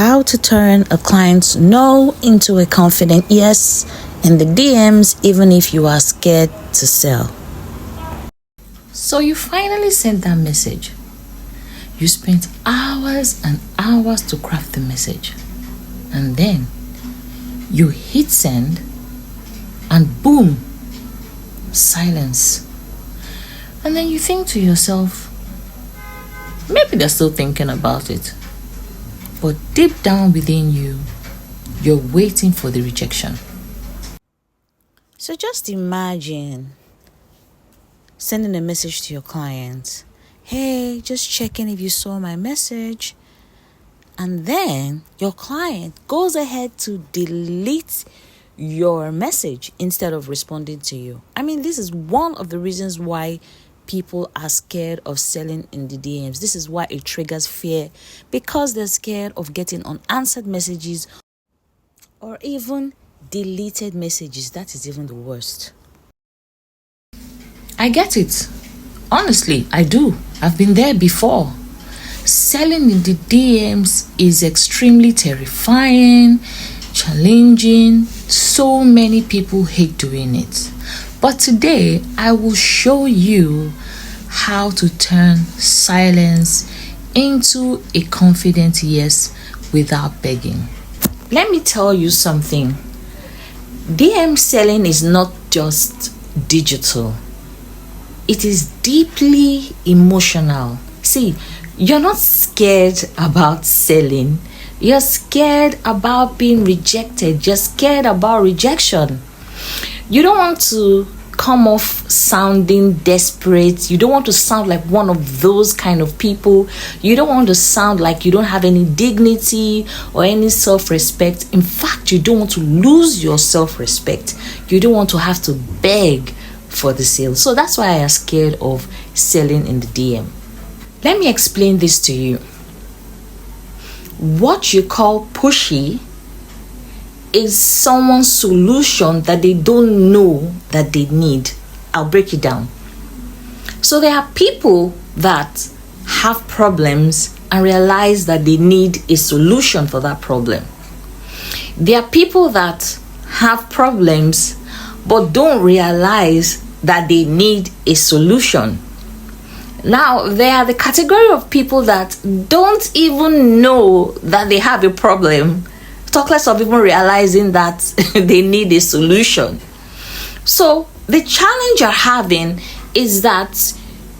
how to turn a client's no into a confident yes in the DMs, even if you are scared to sell. So you finally sent that message. You spent hours and hours to craft the message. And then you hit send and boom, silence. And then you think to yourself, maybe they're still thinking about it. But deep down within you, you're waiting for the rejection. So just imagine sending a message to your client. Hey, just checking if you saw my message. And then your client goes ahead to delete your message instead of responding to you. I mean, this is one of the reasons why people are scared of selling in the DMs. This is why it triggers fear, because they're scared of getting unanswered messages or even deleted messages. That is even the worst. I get it. Honestly, I do. I've been there before. Selling in the DMs is extremely terrifying, challenging. So many people hate doing it. But today, I will show you how to turn silence into a confident yes without begging. Let me tell you something. DM selling is not just digital. It is deeply emotional. See, you're not scared about selling. You're scared about being rejected. You're scared about rejection. You don't want to come off sounding desperate. You don't want to sound like one of those kind of people. You don't want to sound like you don't have any dignity or any self-respect. In fact, you don't want to lose your self-respect. You don't want to have to beg for the sale. So that's why I am scared of selling in the DM. Let me explain this to you. What you call pushy is someone's solution that they don't know that they need. I'll break it down. So there are people that have problems and realize that they need a solution for that problem. There are people that have problems but don't realize that they need a solution. Now, there are the category of people that don't even know that they have a problem. Talk less of even realizing that they need a solution. So the challenge you're having is that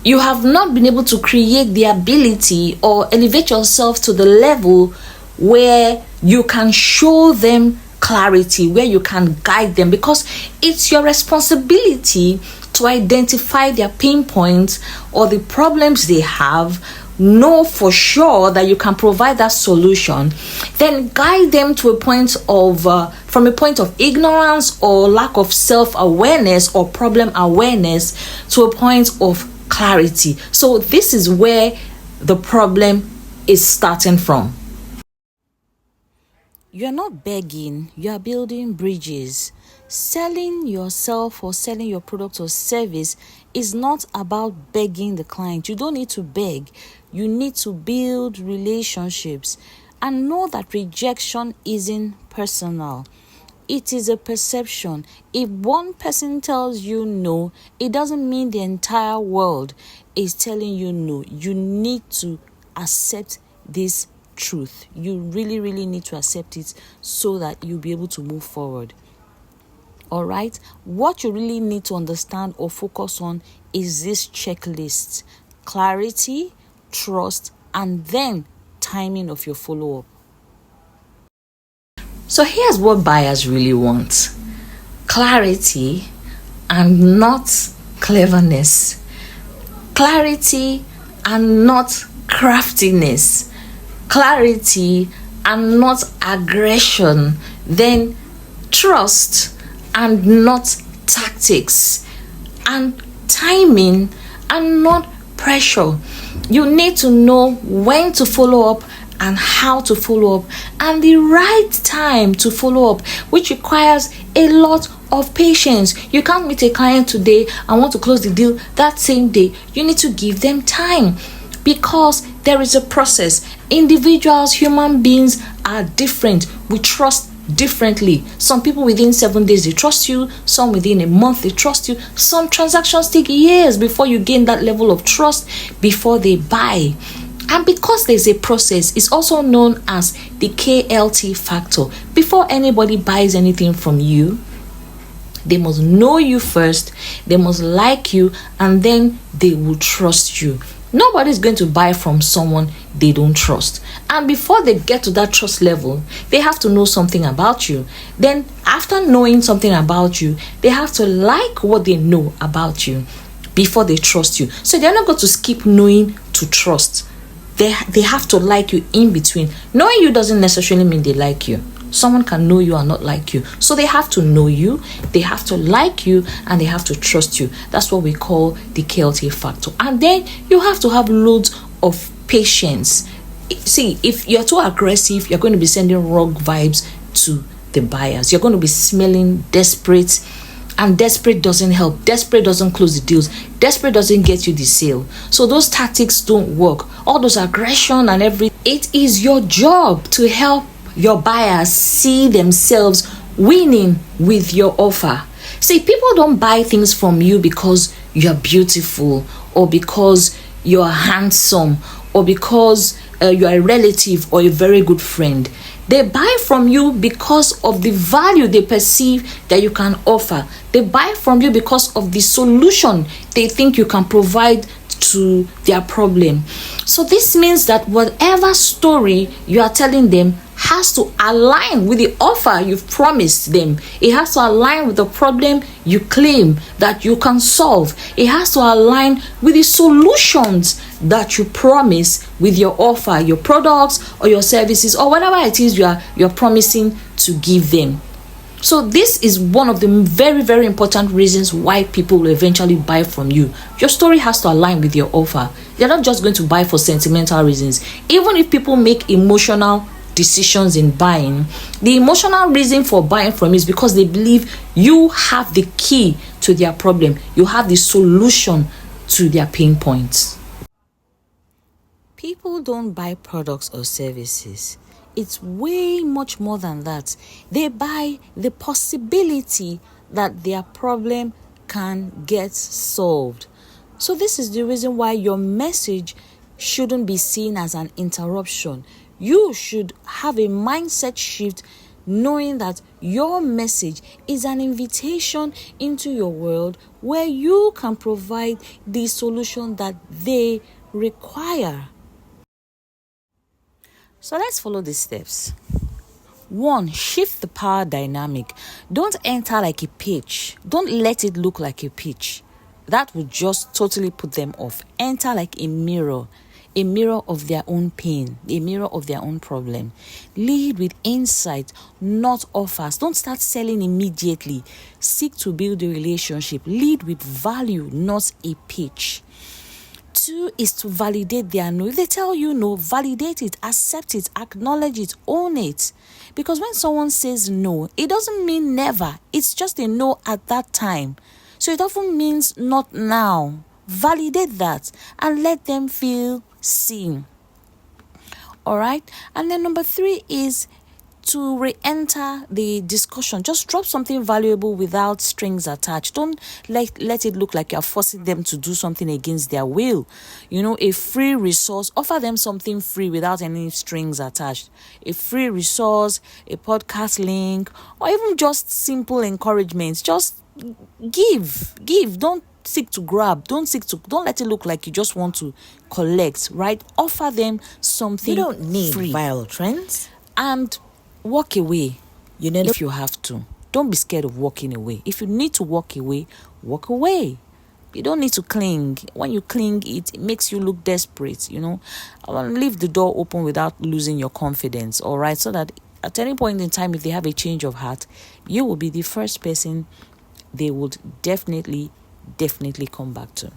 you have not been able to create the ability or elevate yourself to the level where you can show them clarity, where you can guide them, because it's your responsibility to identify their pain points or the problems they have, know for sure that you can provide that solution, then guide them to a point of from a point of ignorance or lack of self-awareness or problem awareness to a point of clarity. So this is where the problem is starting from. You're not begging, you are building bridges. Selling yourself or selling your product or service is not about begging the client. You don't need to beg. You need to build relationships and know that rejection isn't personal. It is a perception. If one person tells you no, it doesn't mean the entire world is telling you no. You need to accept this truth. You really, really need to accept it so that you'll be able to move forward. All right. What you really need to understand or focus on is this checklist: clarity, trust, and then timing of your follow-up. So here's what buyers really want: clarity and not cleverness. Clarity and not craftiness. Clarity and not aggression. Then trust and not tactics, and timing and not pressure. You need to know when to follow up and how to follow up and the right time to follow up, which requires a lot of patience. You can't meet a client today and want to close the deal that same day. You need to give them time, because there is a process. Individuals, human beings, are different. We trust differently. Some people within 7 days they trust you, some within a month they trust you, some transactions take years before you gain that level of trust before they buy. And because there's a process, it's also known as the KLT factor. Before anybody buys anything from you, they must know you first, they must like you, and then they will trust you. Nobody's going to buy from someone they don't trust. And before they get to that trust level, they have to know something about you. Then after knowing something about you, they have to like what they know about you before they trust you. So they're not going to skip knowing to trust. They have to like you in between. Knowing you doesn't necessarily mean they like you. Someone can know you and not like you. So they have to know you, they have to like you, and they have to trust you. That's what we call the KLT factor. And then you have to have loads of patience. See, if you're too aggressive, you're going to be sending wrong vibes to the buyers. You're going to be smelling desperate, and desperate doesn't help. Desperate doesn't close the deals. Desperate doesn't get you the sale. So those tactics don't work. All those aggression and everything. It is your job to help your buyers see themselves winning with your offer. See, people don't buy things from you because you're beautiful, or because you're handsome, or because you're a relative or a very good friend. They buy from you because of the value they perceive that you can offer. They buy from you because of the solution they think you can provide to their problem. So this means that whatever story you are telling them has to align with the offer you've promised them. It has to align with the problem you claim that you can solve. It has to align with the solutions that you promise with your offer, your products or your services, or whatever it is you're promising to give them. So this is one of the very, very important reasons why people will eventually buy from you. Your story has to align with your offer. They're not just going to buy for sentimental reasons. Even if people make emotional decisions in buying, the emotional reason for buying from you is because they believe you have the key to their problem. You have the solution to their pain points. People don't buy products or services. It's way much more than that. They buy the possibility that their problem can get solved. So this is the reason why your message shouldn't be seen as an interruption. You should have a mindset shift, knowing that your message is an invitation into your world where you can provide the solution that they require. So let's follow these steps. 1, shift the power dynamic. Don't enter like a pitch. Don't let it look like a pitch. That would just totally put them off. Enter like a mirror of their own pain, a mirror of their own problem. Lead with insight, not offers. Don't start selling immediately. Seek to build a relationship. Lead with value, not a pitch. 2 is to validate their no. If they tell you no, validate it, accept it, acknowledge it, own it. Because when someone says no, it doesn't mean never. It's just a no at that time. So it often means not now. Validate that and let them feel seen. All right. And then number 3 is to re-enter the discussion. Just drop something valuable without strings attached. Don't let it look like you're forcing them to do something against their will. A free resource, offer them something free without any strings attached. A free resource, a podcast link, or even just simple encouragement. Just give. Don't seek to grab. Don't let it look like you just want to collect, right? Offer them something. You don't need free. viral trends. And walk away, if you have to. Don't be scared of walking away. If you need to walk away, walk away. You don't need to cling. When you cling, it makes you look desperate, Leave the door open without losing your confidence, all right? So that at any point in time, if they have a change of heart, you will be the first person they would definitely come back to.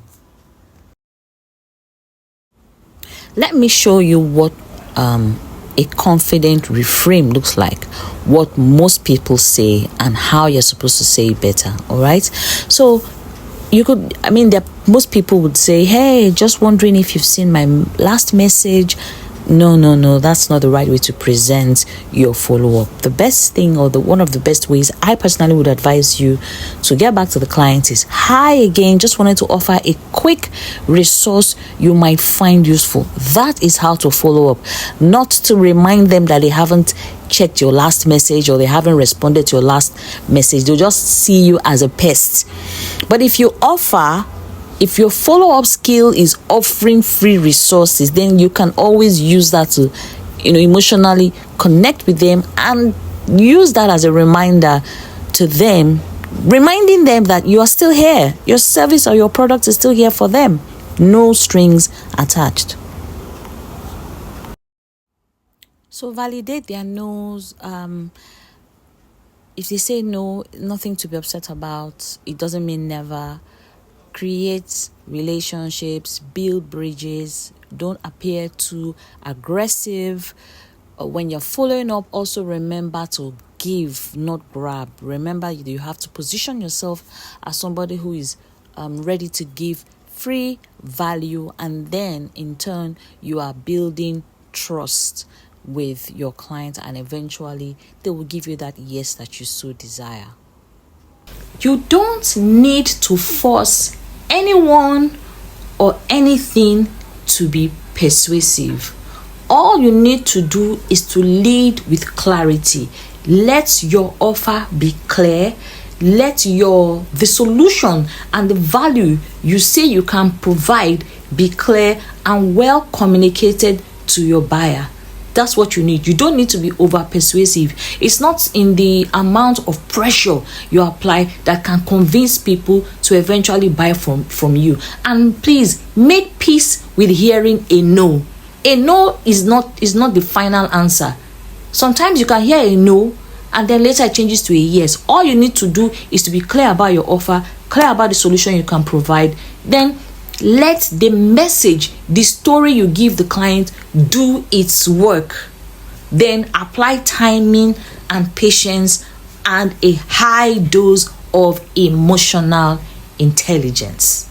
Let me show you what a confident reframe looks like, what most people say, and how you're supposed to say it better. All right. So most people would say, hey, just wondering if you've seen my last message. No, that's not the right way to present your follow-up. The best thing, or one of the best ways I personally would advise you to get back to the client is, hi again, just wanted to offer a quick resource you might find useful. That is how to follow up, not to remind them that they haven't checked your last message or they haven't responded to your last message. They'll just see you as a pest. But if your follow-up skill is offering free resources, then you can always use that to, emotionally connect with them and use that as a reminder to them, reminding them that you are still here. Your service or your product is still here for them. No strings attached. So validate their no's. If they say no, nothing to be upset about. It doesn't mean never. Create relationships, build bridges. Don't appear too aggressive. When you're following up, also remember to give, not grab. Remember, you have to position yourself as somebody who is ready to give free value, and then in turn you are building trust with your client, and eventually they will give you that yes that you so desire. You don't need to force anyone or anything to be persuasive. All you need to do is to lead with clarity. Let your offer be clear. Let the solution and the value you say you can provide be clear and well communicated to your buyer. That's what you need. You don't need to be over persuasive. It's not in the amount of pressure you apply that can convince people to eventually buy from you. And please make peace with hearing a no. A no is not the final answer. Sometimes you can hear a no and then later it changes to a yes. All you need to do is to be clear about your offer, clear about the solution you can provide. Then let the message, the story you give the client, do its work. Then apply timing and patience and a high dose of emotional intelligence.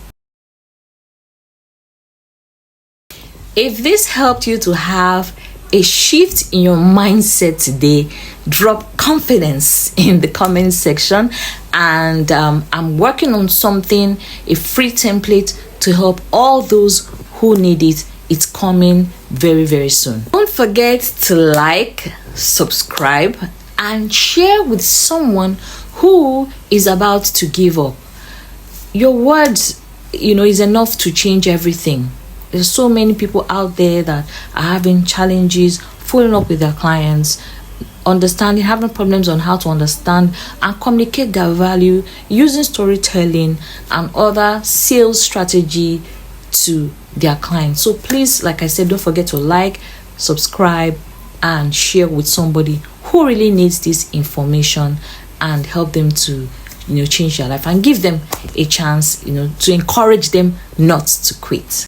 If this helped you to have a shift in your mindset today, drop confidence in the comment section, and I'm working on something, a free template to help all those who need it. It's coming very, very soon. Don't forget to like, subscribe, and share with someone who is about to give up. Your words, is enough to change everything. There's so many people out there that are having challenges following up with their clients, having problems on how to understand and communicate their value using storytelling and other sales strategy to their clients. So please, like I said, don't forget to like, subscribe, and share with somebody who really needs this information, and help them to change their life and give them a chance to encourage them not to quit.